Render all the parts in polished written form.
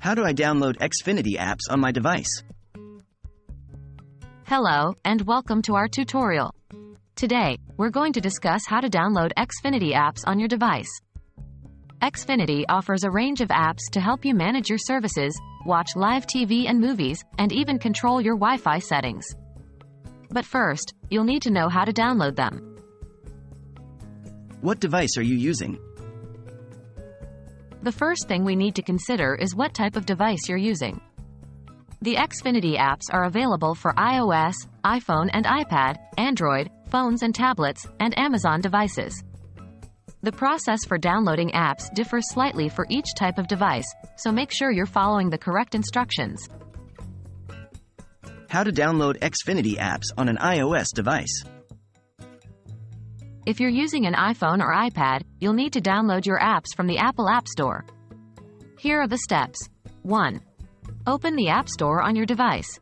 How do I download Xfinity apps on my device? Hello, and welcome to our tutorial. Today, we're going to discuss how to download Xfinity apps on your device. Xfinity offers a range of apps to help you manage your services, watch live TV and movies, and even control your Wi-Fi settings. But first, you'll need to know how to download them. What device are you using? The first thing we need to consider is what type of device you're using. The Xfinity apps are available for iOS, iPhone and iPad, Android, phones and tablets, and Amazon devices. The process for downloading apps differs slightly for each type of device, so make sure you're following the correct instructions. How to download Xfinity apps on an iOS device. If you're using an iPhone or iPad, you'll need to download your apps from the Apple App Store. Here are the steps. 1. Open the App Store on your device.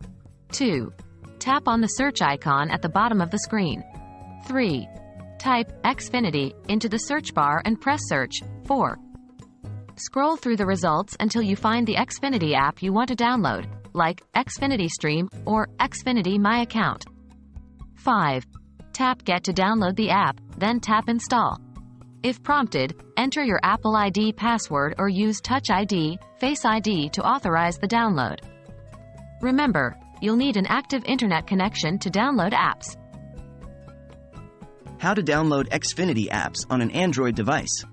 2. Tap on the search icon at the bottom of the screen. 3. Type Xfinity into the search bar and press search. 4. Scroll through the results until you find the Xfinity app you want to download, like Xfinity Stream or Xfinity My Account. 5. Tap Get to download the app, then tap Install. If prompted, enter your Apple ID password or use Touch ID, Face ID to authorize the download. Remember, you'll need an active internet connection to download apps. How to download Xfinity apps on an Android device.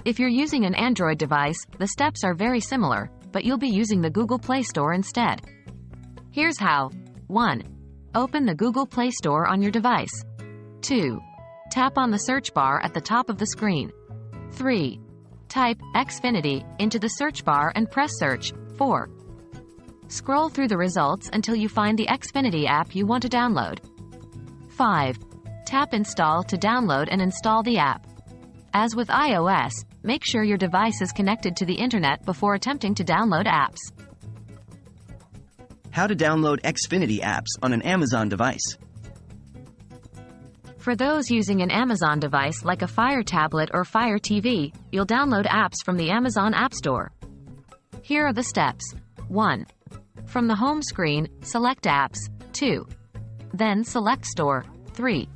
If you're using an Android device, the steps are very similar, but you'll be using the Google Play Store instead. Here's how. 1. Open the Google Play Store on your device. 2. Tap on the search bar at the top of the screen. 3. Type Xfinity into the search bar and press search. 4. Scroll through the results until you find the Xfinity app you want to download. 5. Tap Install to download and install the app. As with iOS, make sure your device is connected to the internet before attempting to download apps. How to download Xfinity apps on an Amazon device. For those using an Amazon device like a Fire tablet or Fire TV, you'll download apps from the Amazon App Store. Here are the steps. 1. From the home screen, select Apps. 2. Then select Store. 3.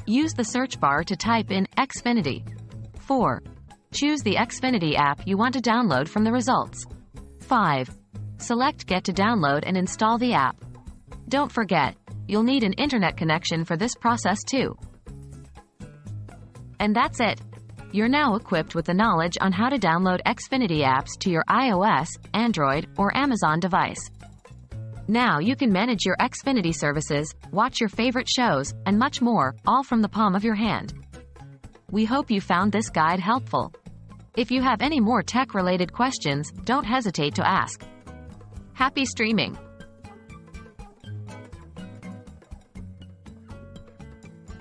Use the search bar to type in Xfinity. 4. Choose the Xfinity app you want to download from the results. 5. Select Get to download and install the app. Don't forget, you'll need an internet connection for this process too. And that's it. You're now equipped with the knowledge on how to download Xfinity apps to your iOS, Android, or Amazon device. Now you can manage your Xfinity services, watch your favorite shows, and much more, all from the palm of your hand. We hope you found this guide helpful. If you have any more tech-related questions, don't hesitate to ask. Happy streaming!